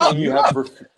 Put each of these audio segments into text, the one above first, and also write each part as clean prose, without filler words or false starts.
up, you mute have up.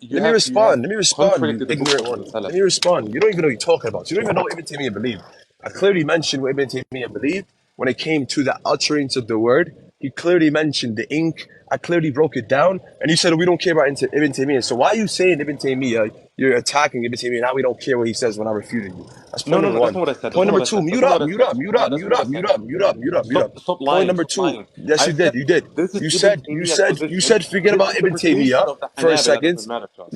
you Let me have respond, let me respond, you contradicted the books ignorant of one. the Let Salaf. me respond. You don't even know what you're talking about. You don't even know what Ibn Taymiyyah believed. I clearly mentioned what Ibn Taymiyyah believed when it came to the utterance of the word. He clearly mentioned the ink. I clearly broke it down. And you said we don't care about Ibn Taymiyyah. So why are you saying Ibn Taymiyyah, you're attacking Ibn Taymiyyah, now we don't care what he says when I'm refuting you? That's No, point no, number no, that's one. not what I said. That's Point not number what I two, said. That's mute not up, what I mute said. up, mute No, up, that's mute not what up, I mute said. up, mute up, mute up, mute up. Stop Point lying. number Stop two. lying. Yes, I you did. said You did. this is You Ibn said, Taymiyyah's you position. said, forget His about Ibn interpretation Taymiyyah of the for a Hanabila second. doesn't matter to us.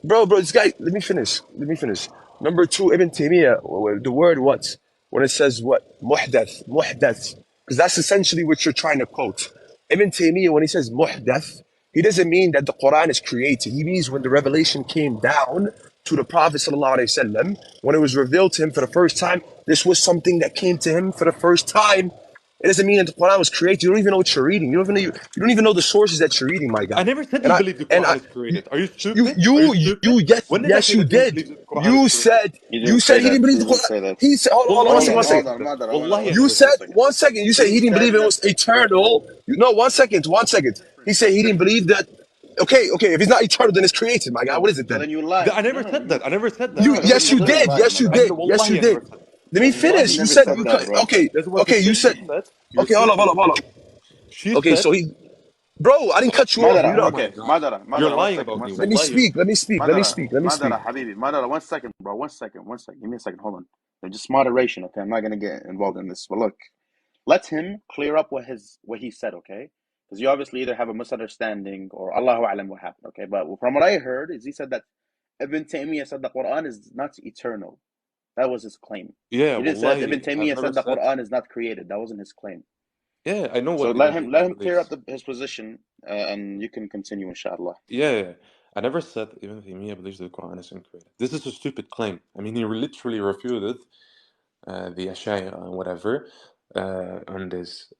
Bro, this guy, let me finish. Let me finish. Number two, Ibn Taymiyyah, the word what? When it says what? Muhdath, muhdath. Because that's essentially what you're trying to quote. Ibn Taymiyyah, when he says muhdath, he doesn't mean that the Quran is created. He means when the revelation came down to the Prophet ﷺ, when it was revealed to him for the first time, this was something that came to him for the first time. It doesn't mean that the Quran was created. You don't even know what you're reading. You don't even know the sources that you're reading, my I guy. never said And he I believed the and Quran I is created. Are you stupid? Are you stupid? When did I yes say you that he did. believes that the Quran is created? He You didn't say said he that. didn't believe He the didn't Quran. say that. He said hold on Wallahi, I one never Hold second. on, said that. mother. Wallahi, I You never said said that. one second. You said he He didn't believe said it that. was eternal. No, one second. One second. He said he didn't believe that. Okay, okay. If it's not eternal, then it's created, my guy. What is it So then? then you lied. I No, never no, said you. that. I never said that. You I never yes You you said clearly that. did. lied, Yes you mother. did. Yes you Wallahi, I did. never said that. Let me Wallahi, finish. you You never said said you that, could. bro. Okay, That's what the okay. You said sister said. Your okay. Hold up, hold up, sister hold up. said. She Okay, said, so he, bro, I didn't cut you off. Mute Madara, oh up. my okay. God. Madara, You're Madara, one lying second, about one me. Let me second. Wallahi. speak. Let me speak. Let me Madara, speak. Let me speak. Madara, Habibi. Madara, one second, bro. One second, one second. Give me a second. Hold on. Just moderation, okay? I'm not gonna get involved in this. But look, let him clear up what he said, okay? Because you obviously either have a misunderstanding or Allahu A'lam what happened, okay? But from what I heard is he said that Ibn Taymiyyah said the Quran is not eternal. That was his claim. Yeah, He didn't say that Ibn wallahi. I've Taymiyyah never said the said. Quran is not created. That wasn't his claim. Yeah, I know So what Ibn let Taymiyyah him clear up believes. his position, and you can continue, inshallah. Yeah, I never said Ibn Taymiyyah believes the Quran is uncreated. This is a stupid claim. I mean, he literally refuted the Ash'ari and whatever on this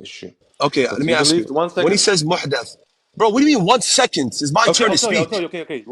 issue. Okay, let Because me he ask you. believed, one When he second. says muhdath, bro, what do you mean 1 second? It's my Okay, turn I'll to tell you, I'll speak. tell you. Okay, okay.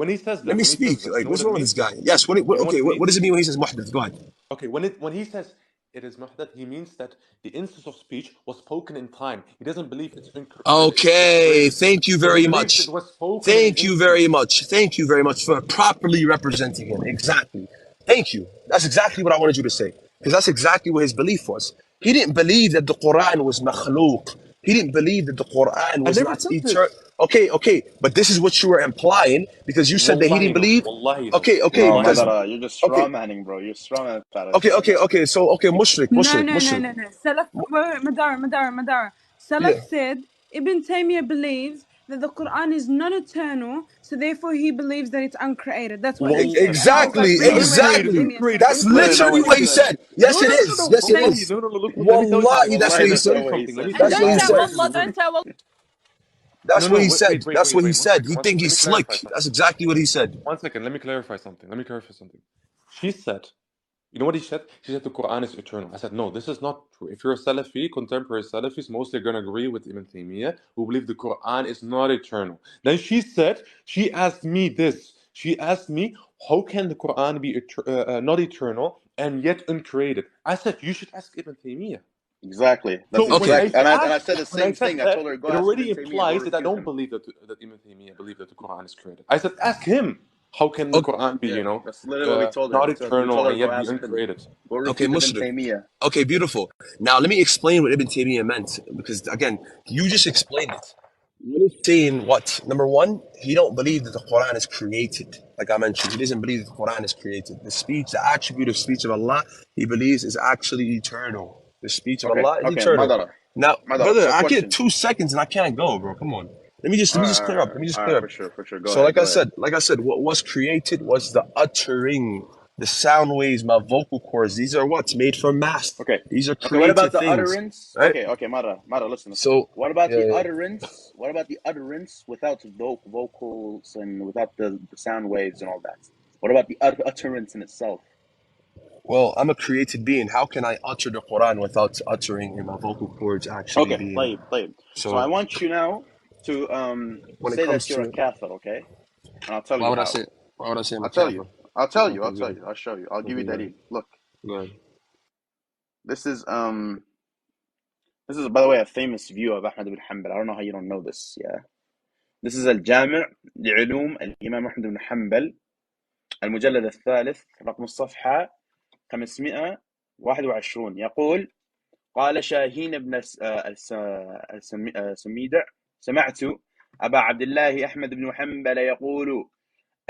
Let me When he says speak. that, you Like, know what what's it wrong with this means? guy? Yes. You know what Okay. it What means? does it mean when he says muhdath? Go ahead. Okay, when he says it is muhdath, he means that the instance of speech was spoken in time. He doesn't believe it's Okay. created. Thank you So he very believes it much. was spoken in an Thank you instant. very much. Thank you very much for properly representing him. Exactly. Thank you. That's exactly what I wanted you to say. Because that's exactly what his belief was. He didn't believe that the Quran was makhlooq. He didn't believe that the Quran I was never not said eternal. this. Okay, okay. But this is what you were implying because you said that he Wallahi didn't no. believe. Wallahi no. Okay, okay. No, Wallahi Because, no. Madara, you're just straw okay, manning, bro. You're straw man okay, fallacy right okay, now. okay. So, okay, mushrik, No, mushrik, no, no, mushrik. no, no. Salaf, wait, wait, Madara. Salaf Yeah. said Ibn Taymiyyah believes that the Quran is non-eternal, so therefore he believes that it's uncreated. That's what he said. And I was like, Exactly, really? Wait, Uncreated, give exactly. me a uncreated, That's second. That's literally not literally what he what he said. said. No, Yes, it no, no, is. no. Yes, it Wallahi, is. no, no, no. Look, let me tell you something. Wallahi, that's what Wallahi, he Let me that's tell not said. you what he something. Let me said. tell And you That's what don't he something. say said. wallah, don't say wallah. That's No, what no. he Wait, said. wait, wait, That's wait, what he wait. One said. second. He One think second. Let he's me slick. clarify something. That's exactly what he said. One second. Let me clarify something. Let me clarify something. She said, you know what he said? She said the Quran is eternal. I said, no, this is not true. If you're a Salafi, contemporary Salafis, mostly going to agree with Ibn Taymiyyah, who believe the Quran is not eternal. Then she said, she asked me this. She asked me, how can the Quran be not eternal and yet uncreated? I said, you should ask Ibn Taymiyyah. Exactly. That's So when Okay. I exact. And I asked, said the when I same said thing. I told that, her go it ask Ibn already Taymiyyah, go implies that I refute don't him. believe that Ibn Taymiyyah believe that the Quran is created. I said, ask him. How can the Okay, Quran be, Yeah, that's literally what we told her. not We eternal told her and go yet be ask him, uncreated? go okay, refute Ibn Muslim. Taymiyyah. Okay, beautiful. Now let me explain what Ibn Taymiyyah meant because again, you just explained it. What is saying what? Number one, he don't believe that the Quran is created. Like I mentioned, he doesn't believe that the Quran is created. The speech, the attribute of speech of Allah, he believes is actually eternal. The speech of Okay, Allah is okay, eternal. Madara, Now, Madara. brother, So I get question. 2 seconds and I can't go, bro. Come on. All Let me right, just all clear up. right, Let me just all clear right, up. for sure. Go So ahead, go ahead. like I said, what was created was the uttering, the sound waves, my vocal cords. These are what's made from math. Okay. These are Okay, what about created the things, utterance? right? Okay, Mara, listen. So, What about yeah, the yeah. utterance? What about the utterance without vocals and without the sound waves and all that? What about the utterance in itself? Well, I'm a created being. How can I utter the Quran without uttering and my vocal cords actually Okay, being? طيب. So I So, want you now to when it say comes that you're a to, kafir, okay? And I'll tell why you would I how. say, why would I say I'm a I'll tell you. kafir? I'll tell you. Okay, good. I'll show you. I'll give you Okay, that. good. Look, Good. this is by the way a famous view of Ahmad ibn Hanbal. I don't know how you don't know this. Yeah. This is الجامع لعلوم الإمام أحمد بن حنبل المجلد الثالث رقم الصفحة 521 يقول قال شاهين بن سميدع سمعت أبا عبد الله أحمد بن حنبل يقول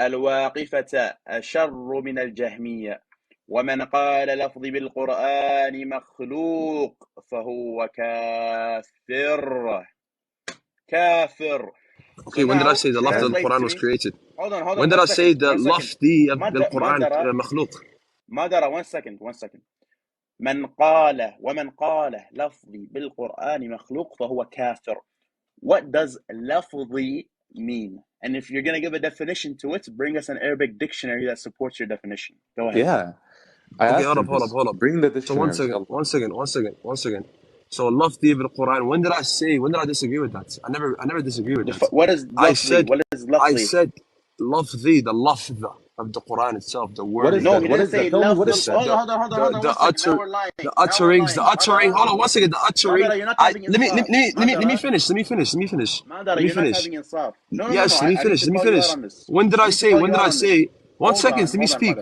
الواقفة أشر من الجهمية ومن قال لفظي بالقرآن مخلوق فهو كافر. Okay, when did I say the lafz of the Quran was created? When did I say the lafzi of the Quran مخلوق? ما 1 second. من قال ومن قال لفظي بالقرآن مخلوق فهو كافر. What does لفظي mean? And if you're going to give a definition to it, bring us an Arabic dictionary that supports your definition. Go ahead. Yeah. Okay, hold up. Bring the dictionary. So one second. So lafzi of the Quran. When did I disagree with that? I never disagree with that. What is lafzi? I said lafzi, the lafz of the Quran itself, the word. What is that? What is that? Tell me what is that? Hold on. The uttering. Hold on, one second. The uttering. Let me finish. Madara, you're not having insaf. No. Yes, let me finish. When did I say? 1 second. Let me speak.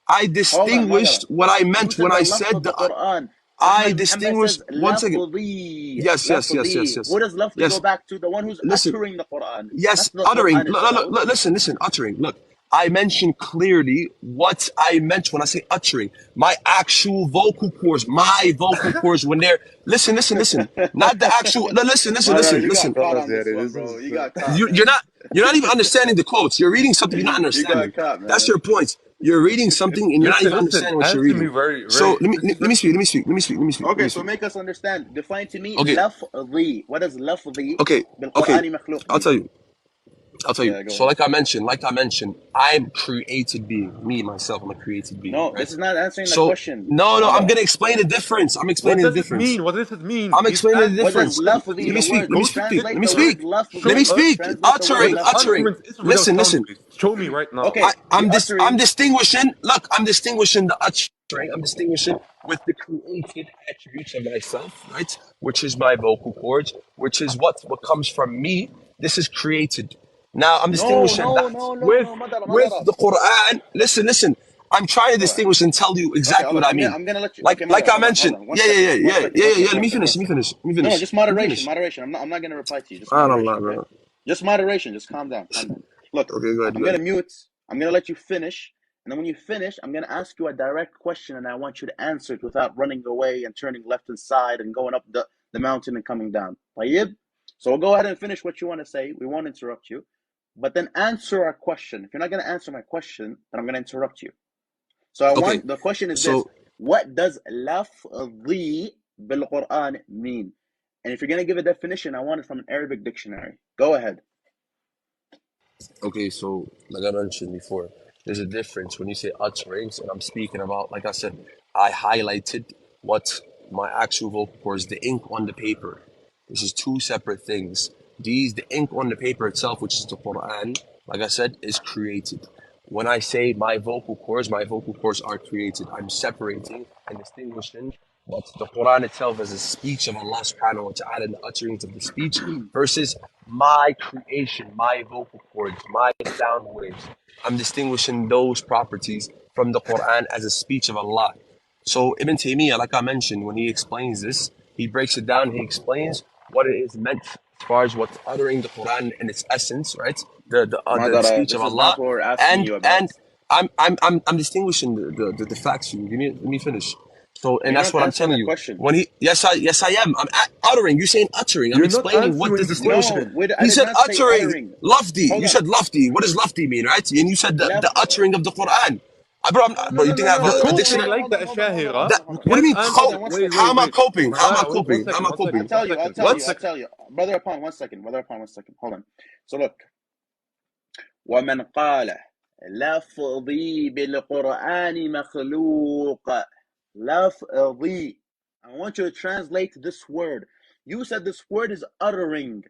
I distinguished what I meant when I said the Quran. I distinguished 1 second. Yes. What does lafzi go back to? The one who's uttering the Quran. Yes, uttering. Listen, uttering. Look, I mentioned clearly what I meant when I say uttering. My actual vocal cords, when they're listen. Not the actual. Listen. You're not even understanding the quotes. You're reading something you're not understanding. That's your point. You're reading something and you're not even understanding what you're reading. So let me speak. Okay, so make us understand. Define to me lafzi. What is lafzi? Okay. I'll tell you. So like I mentioned, I'm created being. Me, myself, I'm a created being. No, right? This is not answering the question. No, I'm going to explain the difference. What does it mean? I'm explaining the difference. Let me speak. Uttering. Listen. Show me right now. Okay. I'm distinguishing. Look, I'm distinguishing the uttering. I'm distinguishing with the created attributes of myself, right? Which is my vocal cords, which is what comes from me. This is created. Now I'm distinguishing with the Quran. Listen. I'm trying to distinguish and tell you exactly what I mean. I'm gonna let you. Like I mentioned. Yeah. Let me finish. No, just moderation. I'm not gonna reply to you. Just moderation. Just moderation. Just calm down. Look, okay, go ahead, I'm gonna mute. I'm gonna let you finish, and then when you finish, I'm gonna ask you a direct question, and I want you to answer it without running away and turning left and side and going up the mountain and coming down. Tayyib? So go ahead and finish what you want to say. We won't interrupt you. But then answer our question. If you're not going to answer my question, then I'm going to interrupt you. So the question is this. What does lafzi bil Quran mean? And if you're going to give a definition, I want it from an Arabic dictionary. Go ahead. Okay, so like I mentioned before, there's a difference when you say utterings, and I'm speaking about, like I said, I highlighted what my actual vocal cords, the ink on the paper. This is two separate things. The ink on the paper itself, which is the Quran, like I said, is created. When I say my vocal cords are created. I'm separating and distinguishing what the Quran itself as a speech of Allah subhanahu wa ta'ala and the utterings of the speech versus my creation, my vocal cords, my sound waves. I'm distinguishing those properties from the Quran as a speech of Allah. So Ibn Taymiyyah, like I mentioned, when he explains this, he breaks it down, he explains what it is meant as far as what's uttering the Quran in its essence, right? The speech of Allah. And I'm distinguishing the facts for you. Let me finish. So, and that's what I'm telling you. When yes I am. I'm uttering. You're saying uttering. I'm explaining what the distinction. You said uttering. Lafdi. You said lafdi. What does lafdi mean, right? And you said the uttering of the Quran. Bro, you think I have a dictionary? Like the Ashahira. What do you mean cope? How am I coping? I'll tell you. Brother upon 1 second. Hold on. So look. وَمَنْ قَالَ لَفْظِي بِالْقُرْآنِ مَخْلُوقًا. لَفْظِي. I want you to translate this word. You said this word is uttering,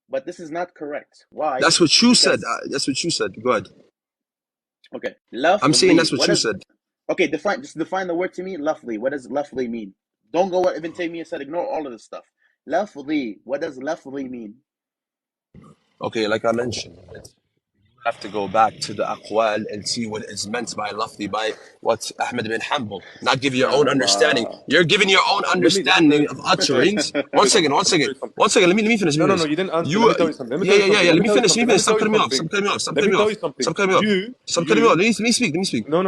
but this is not correct. Why? That's what you said. Go ahead. Okay. Lafzi. I'm saying that's what you said. Okay, define the word to me. Lafzi. What does lafzi mean? Don't go what Ibn Taymiyyah said. Ignore all of this stuff. Lafzi. What does lafzi mean? Okay, like I mentioned, have to go back to the aqwal and see what is meant by lafzi, by what Ahmed bin Hanbal. Not give your own understanding. Subhanallah. You're giving your own Let me understanding of utterings. One second, one let me tell second, you something. one second. Let me finish. No, Let me no, no, finish. you didn't answer. Let You, me tell you something. Let me yeah, tell you yeah, yeah, something. yeah. Let Let me me tell you finish. Let something. me Let finish. me Stop tell you cutting me off. something. Stop cutting me off. Stop Let cutting me me tell off. you something. Stop cutting me off. Stop cutting me off. Let me speak. Let me speak. No.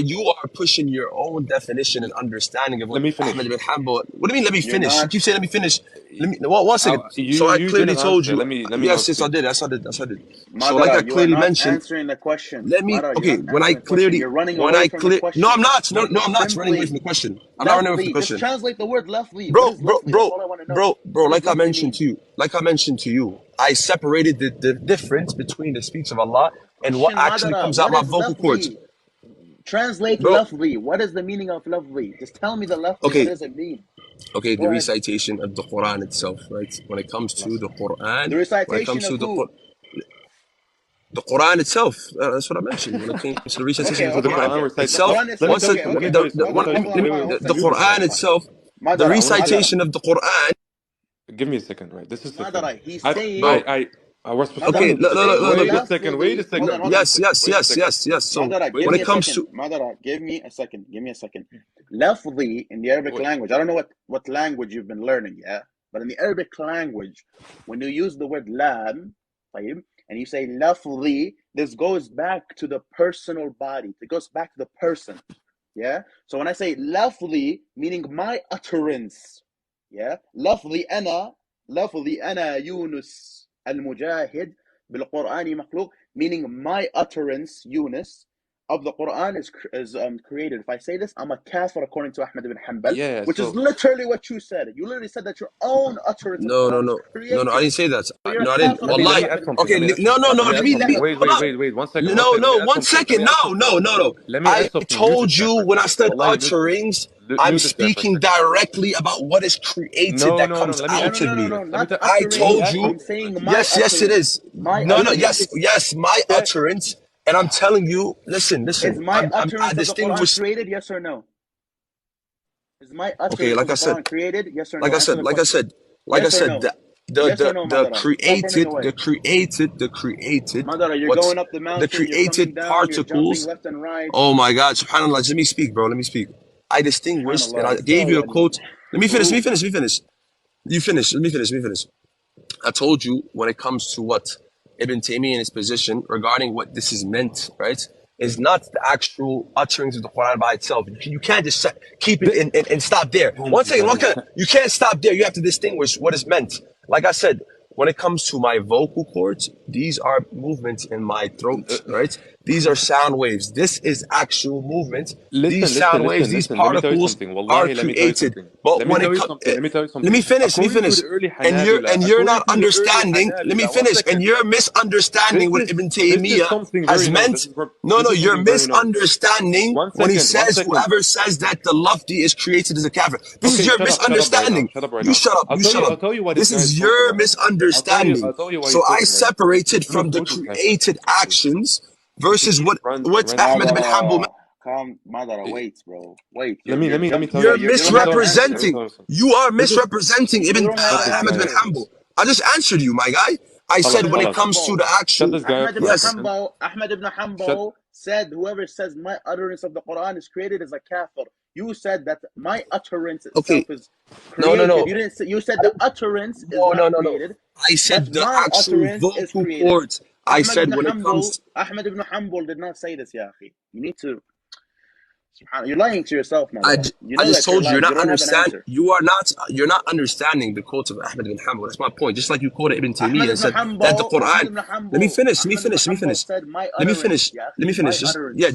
You are pushing your own definition and understanding of Let what me Ahmed finish. bin Hanbal. What do you mean? Let me You're finish. You not. keep saying let me finish. Let me. One second. So I You clearly didn't told answer. you. Let me now Yes, I speak. did. Yes, I did. Yes, I did. So like I Madara, you are clearly not mentioned. answering the question. Let me. Madara, you're Okay. not answering the question. You're running away from the No, I'm question. not. No, I'm not running away from Simply, the question. I'm not running away from the lafzi. Just question, translate the word lafzi. What is lafzi? That's all I want to know. bro. What does Like I lafzi mentioned mean? to you. I separated the difference between the speech of Allah and what Question, actually Madara. comes out What my is vocal cords, lafzi? Translate bro. lafzi. What is the meaning of lafzi? Just tell me the lafzi. What Okay. does it mean? Okay, the Go ahead. recitation of the Quran itself, right? When it comes to the The Quran, when it recitation comes of to who? The Quran itself, that's what I mentioned when it came to the recitation Okay, of So the the okay, Quran Quran okay. The recites. itself. Quran Let me itself. tell you Okay, something. Let me okay. tell you something. Let me tell you Hold on, something. fine. One The second. Quran itself, the Madara, Madara, recitation of the Quran, Give me a second, right? This is the thing. Madara. He's saying, bro. I was Okay, Madara, responding to he's the. saying Wait a second. Wait a lafzi. Hold second. on, hold Wait a on. Yes, second. yes, Wait a yes, second. yes, yes. So Madara, Wait give a when me it a second. comes second. to Madara, give me a second. Give me a second. Lafzi in the Arabic Wait. language. I don't know what language you've been learning, yeah? But in the Arabic language, when you use the word lam, طيب, and you say lafzi, this goes back to the personal body. It goes back to the person. Yeah. So when I say lafzi, meaning my utterance, yeah, لفظي أنا يونس المجاهد بالقرآن مخلوق, meaning my utterance, Yunus, of the Quran is created. If I say this, I'm a kafir according to Ahmed ibn Hanbal, Yeah. which is So literally what you said. You literally said that your own utterance of the no, no, Quran is no, no, no. I created. didn't say that. So you're a No, I didn't. kafir let according me to Wallahi. add Ahmed ibn something. Okay, Let me Hanbal. add no, something. no, no. Let me add something. Hold on. Wait. 1 second. No, Let me no. add One something. second. No, no, no, no. Let me I add something. Mute told this guy you for a when I second. said Wallahi, utterings, I'm mute this guy for a speaking second. directly about what is created No, that no, no. comes Let me No, add no, out of no, no, me. something. no, Let me not tell. I Let me utterings. told add you, I'm something. saying my yes, yes, it utterance. is. My No, no, utterance. yes, my Yeah. utterance. And I'm telling you, listen, Is my I utterance of the Quran distinguish. created? Yes or no? Is my Okay, utterance of like I the said, Quran created? Yes or like no? I Answer said, the like I question. said, like I Yes or said, no? Yes or no, Madara? Stop running away. the created, Madara, you're what's going up the the mountain, you're coming created down, you're jumping particles. left and right. Oh my God, subhanallah, let me speak, bro, let me speak. I distinguished and Subhanallah, I it's so gave you a yani, quote. Let me finish, let me group. finish, let me finish. You finish, let me finish. I told you when it comes to what Ibn Taymiyyah in his position regarding what this is meant, right? Is not the actual utterings of the Quran by itself. You can't just keep it The, and stop there. oh One my second, god. you can't stop there. You have to distinguish what is meant. Like I said, when it comes to my vocal cords, these are movements in my throat, right? These are sound waves. This is actual movement. These sound waves, these Listen. Let me tell you particles something. are Wallahi, let me tell you created. something. But Let me when tell it you comes, something. Let me tell you let something. me finish. Let me According to finish. the early And Hanabila, you're according not to the early understanding. Let me Hanabila, one finish. And second. you're misunderstanding what Ibn This is Taymiyyah something has very known. meant. No, This no, is you're something very known. misunderstanding when he One says second. whoever says that the lafdi is created as a kafir. This is Okay, your shut up right now. misunderstanding. Shut up right You now. shut up. You shut up. I'll tell you why this This guy is is talking your right now. misunderstanding. I'll tell you why So he's I talking right now. separated He's gonna from the prove his head. created actions He versus keeps what running Ahmed bin away. Hanbal. Madara, calm. Madara, wait, bro. Wait. Let me tell Yeah, You're you. you Let don't me have tell to you something. Let me answer. misrepresenting. tell you something. You are This is misrepresenting You Ibn don't have shut to this Ahmed guy bin up, answer. Hanbal. please. I just answered you, my guy. I said Ahmed when ibn it خلاص. comes to Hanbal. the Shut actual. this guy up for a second. Ahmed ibn Shut. Hanbal said whoever says my utterance of the Quran is created is a kafir. You said that my utterance Okay, itself is no, no, created. no. You didn't say, you said I the don't, utterance is no, not no, no, no. created, I but said the my actual utterance is vocal created. cords. I said when it comes. Ahmed ibn Hanbal did not say this, ya akhi. You need to you're lying to yourself, I, Madara. You I know just that you're told you lying. You not don't have an understand. answer. You're not understanding the quotes of Ahmed bin Hanbal. That's my point. Just like you quoted Ibn Taymiyyah and said that the Quran. Let me finish. Said my Let me utterance, finish. ya Let me akhi, my finish. utterance.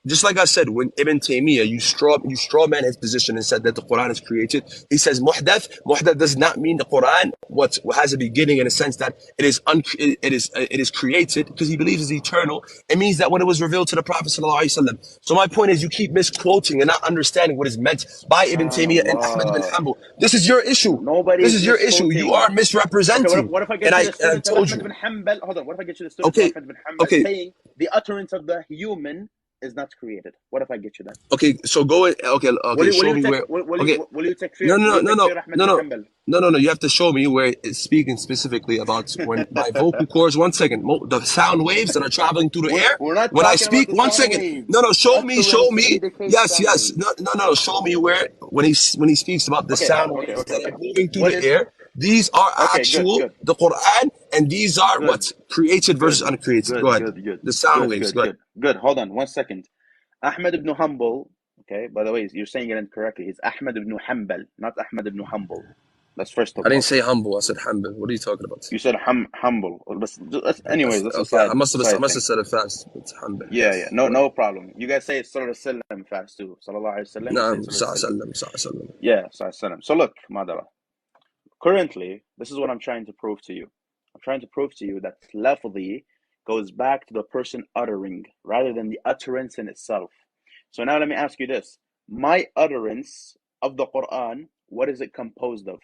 Just like I said, when Ibn Taymiyyah, you straw man his position and said that the Quran is created. He says muhdath. Muhdath does not mean the Quran what has a beginning in a sense that it is created because he believes it's eternal. It means that when it was revealed to the Prophet sallallahu alaihi wasallam. So my point is, you keep misquoting and not understanding what is meant by Ibn Taymiyyah and Ahmad ibn Subhanallah. Hanbal. This is your issue. Nobody This is is your issue. You misquoting. are Okay, misrepresenting. what if I And get you the I students of told Ahmed you. bin Hanbal? Hold on, what if I get you the students of Okay, Ahmed bin Hanbal okay. saying the utterance of the human is not created. What if I get you that? Okay, so go in. Okay, show me where. Okay, will you take no, Ahmed bin Hanbal? You have to show me where it's speaking specifically about when my vocal cords. 1 second, the sound waves that are traveling through the air. We're not When I talking speak, about the 1 sound second. waves. No, show me. Utterance indicates Yes, sound waves. no. Show me where when he speaks about the sound waves that are moving through the air. These are actual the Quran, and these are what created versus uncreated. Go ahead. The sound waves. Go ahead. Good. Hold on 1 second. Ahmed ibn Hanbal. Okay. By the way, you're saying it incorrectly. It's Ahmed ibn Hanbal, not Ahmed ibn Hanbal. That's first of all. I didn't say humble. I said humble. What are you talking about? You said humble. Anyways, that's okay. I must have said it fast. It's humble. Yeah. No problem. You guys say Sallallahu Alaihi Wasallam fast too. Sallallahu Alaihi Wasallam. No, Sallallahu. Yeah, Sallallahu Alaihi Wasallam. So look, Madara. Currently, this is what I'm trying to prove to you. I'm trying to prove to you that lafzi goes back to the person uttering rather than the utterance in itself. So now let me ask you this. My utterance of the Quran, what is it composed of?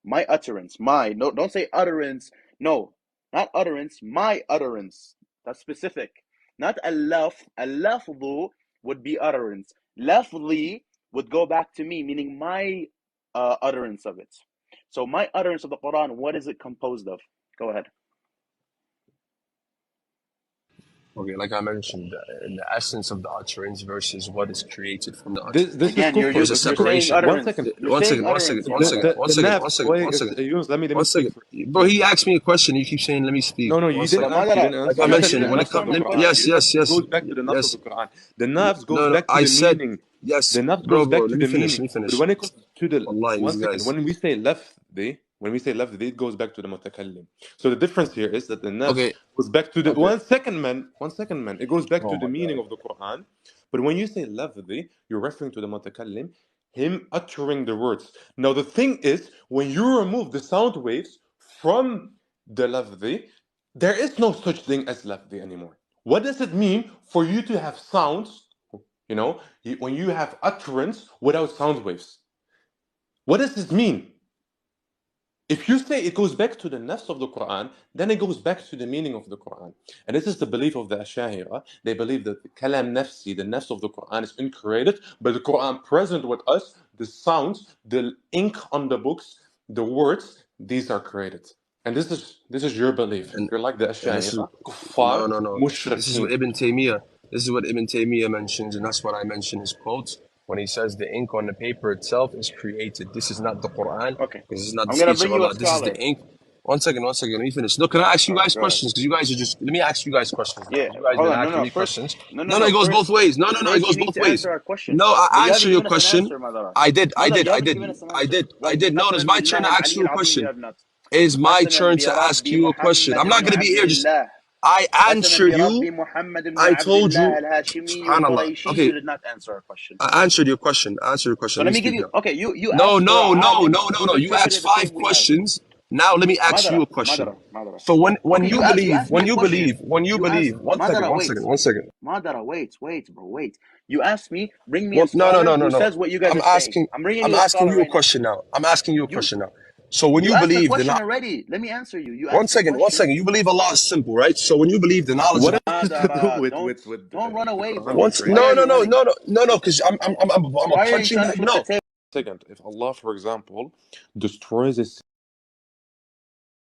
My utterance, no, don't say utterance. No, not utterance, my utterance. That's specific. Not al-laf. Al-lafdhu would be utterance. Lafzi would go back to me, meaning my utterance of it. So my utterance of the Quran, what is it composed of? Go ahead. Okay, like I mentioned, in the essence of the utterance versus what is created from the utterance. Again, there's a separation. 1 second. One second. Bro, he asked me a question. You keep saying, let me speak. No, you didn't answer. Like I mentioned, when it comes... Yes. It goes back to the nafs of the Quran. The nafs goes back to the meaning. Yes. The nafs goes back to the meaning. But when it comes to the... 1 second. When we say lafzi, it goes back to the mutakallim. So the difference here is that the nafs goes back to the... 1 second, man. It goes back to the meaning of the Quran. But when you say lafzi, you're referring to the mutakallim, him uttering the words. Now the thing is, when you remove the sound waves from the lafzi, there is no such thing as lafzi anymore. What does it mean for you to have sounds, when you have utterance without sound waves? What does this mean? If you say it goes back to the nafs of the Quran, then it goes back to the meaning of the Quran. And this is the belief of the Ash'ari. They believe that the kalam nafsi, the nafs of the Quran, is uncreated, but the Quran present with us, the sounds, the ink on the books, the words, these are created. And this is your belief. You're like the Ash'ari. No. This is what Ibn Taymiyyah mentions, and that's what I mentioned his quotes. When he says the ink on the paper itself is created, this is not the Quran. Okay. This is not the speech of Allah. This is the ink. 1 second. Let me finish. No, can I ask you guys questions? Because you guys are just... Let me ask you guys questions. Yeah. You guys didn't ask me questions. No, it goes both ways. No, it goes both ways. No, I answer your question. I did. No, it's my turn to ask you a question. It's my turn to ask you a question. I'm not going to be here just... I answered you. I told you. SubhanAllah. Okay. You did not answer our question. I answered your question. Let me give you. Okay, you. No. You asked 5 questions. Now let me ask you a question. So when you believe. 1 second. Madara, wait, bro, wait. You asked me. Bring me a scholar who says what you guys are saying. I'm asking you a question now. So when you believe the already, let me answer you. 1 second. You believe Allah is simple, right? So when you believe the knowledge, what does it do with don't run away, bro. No, because I'm punching. No. Second, if Allah, for example, destroys a